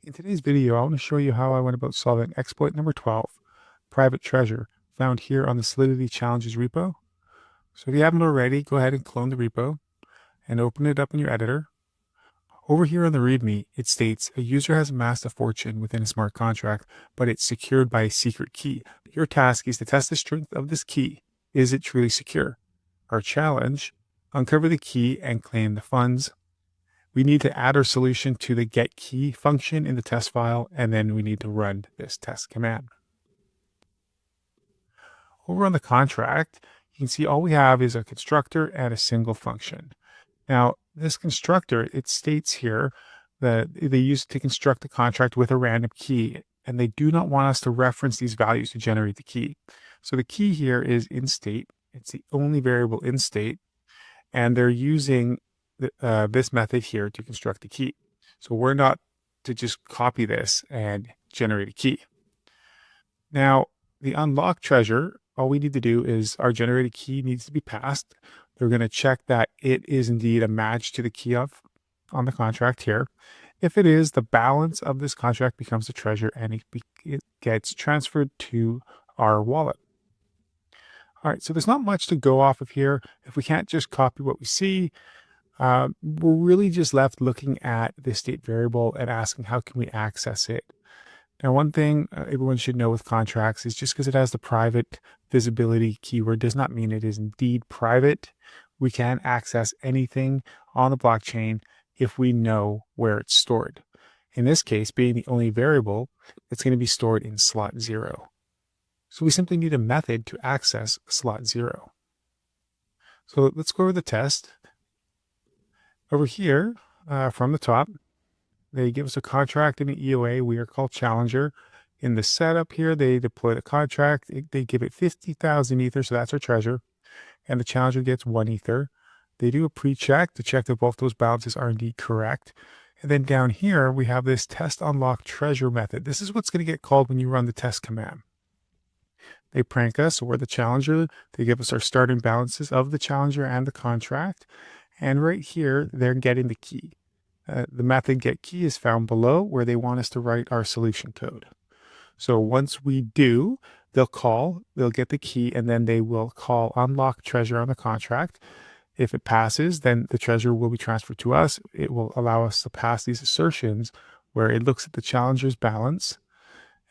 In today's video, I want to show you how I went about solving exploit number 12, private treasure, found here on the Solidity challenges repo. So if you haven't already, go ahead and clone the repo and open it up in your editor. Over here on the README, it states a user has amassed a fortune within a smart contract, but it's secured by a secret key. Your task is to test the strength of this key. Is it truly secure? Our challenge, uncover the key and claim the funds. We need to add our solution to the getKey function in the test file, and then we need to run this test command. Over on the contract, you can see all we have is a constructor and a single function. Now, this constructor, it states here that they use it to construct the contract with a random key, and they do not want us to reference these values to generate the key. So the key here is in state. It's the only variable in state, and they're using this method here to construct the key. So we're not to just copy this and generate a key. Now, the unlock treasure, all we need to do is our generated key needs to be passed. They're going to check that it is indeed a match to the key on the contract here. If it is, the balance of this contract becomes the treasure and it gets transferred to our wallet. All right, so there's not much to go off of here. If we can't just copy what we see, we're really just left looking at the state variable and asking how can we access it. Now, one thing everyone should know with contracts is just because it has the private visibility keyword does not mean it is indeed private. We can access anything on the blockchain if we know where it's stored. In this case, being the only variable, it's going to be stored in slot 0. So we simply need a method to access slot 0. So let's go over the test. Over here, from the top, they give us a contract and an EOA. We are called Challenger. In the setup here, they deploy the contract. They give it 50,000 Ether, so that's our treasure. And the Challenger gets 1 Ether. They do a pre-check to check that both those balances are indeed correct. And then down here, we have this test unlock treasure method. This is what's going to get called when you run the test command. They prank us, so we're the Challenger. They give us our starting balances of the Challenger and the contract. And right here, they're getting the key. The method getKey is found below where they want us to write our solution code. So once we do, they'll get the key, and then they will call unlock treasure on the contract. If it passes, then the treasure will be transferred to us. It will allow us to pass these assertions where it looks at the Challenger's balance,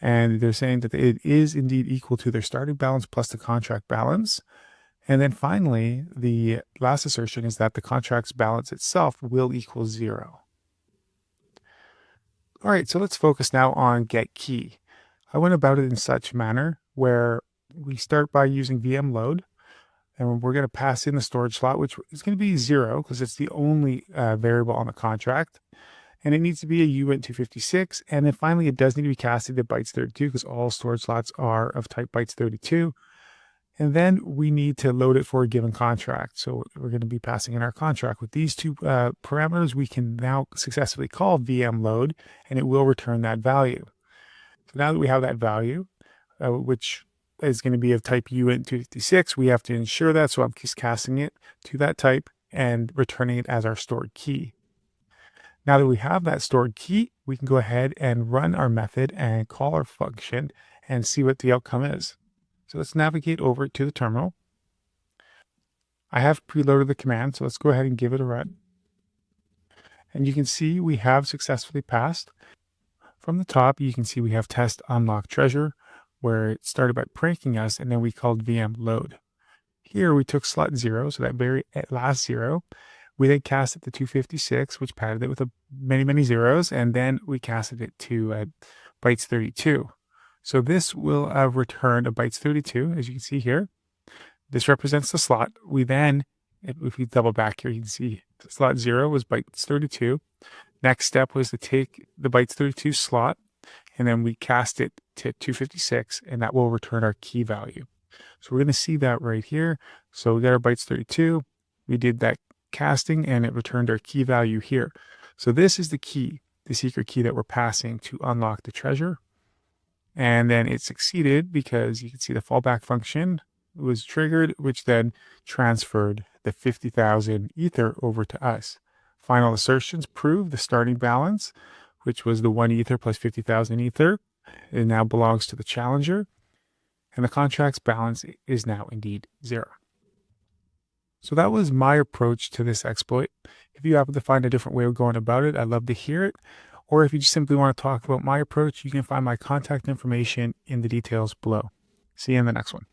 and they're saying that it is indeed equal to their starting balance plus the contract balance. And then finally, the last assertion is that the contract's balance itself will equal 0. All right, so let's focus now on getKey. I went about it in such manner where we start by using VM.load, and we're going to pass in the storage slot, which is going to be 0 because it's the only variable on the contract. And it needs to be a uint256. And then finally, it does need to be casted to bytes 32 because all storage slots are of type bytes 32. And then we need to load it for a given contract. So we're going to be passing in our contract. With these two parameters, we can now successfully call VM.load, and it will return that value. So now that we have that value, which is going to be of type uint256, we have to ensure that. So I'm just casting it to that type and returning it as our stored key. Now that we have that stored key, we can go ahead and run our method and call our function and see what the outcome is. So let's navigate over to the terminal. I have preloaded the command, so let's go ahead and give it a run. And you can see we have successfully passed. From the top, you can see we have test unlock treasure, where it started by pranking us, and then we called VM.load. Here we took slot 0, so that very last 0. We then cast it to 256, which padded it with many zeros, and then we casted it to bytes 32. So this will return a bytes 32, as you can see here. This represents the slot. We then, if we double back here, you can see slot 0 was bytes 32. Next step was to take the bytes 32 slot, and then we cast it to 256, and that will return our key value. So we're going to see that right here. So we got our bytes 32. We did that casting, and it returned our key value here. So this is the key, the secret key that we're passing to unlock the treasure. And then it succeeded because you can see the fallback function was triggered, which then transferred the 50,000 Ether over to us. Final assertions prove the starting balance which was the 1 ether plus 50,000 ether. It now belongs to the challenger, and the contract's balance is now indeed 0. So that was my approach to this exploit. If you happen to find a different way of going about it, I'd love to hear it. Or if you just simply want to talk about my approach, you can find my contact information in the details below. See you in the next one.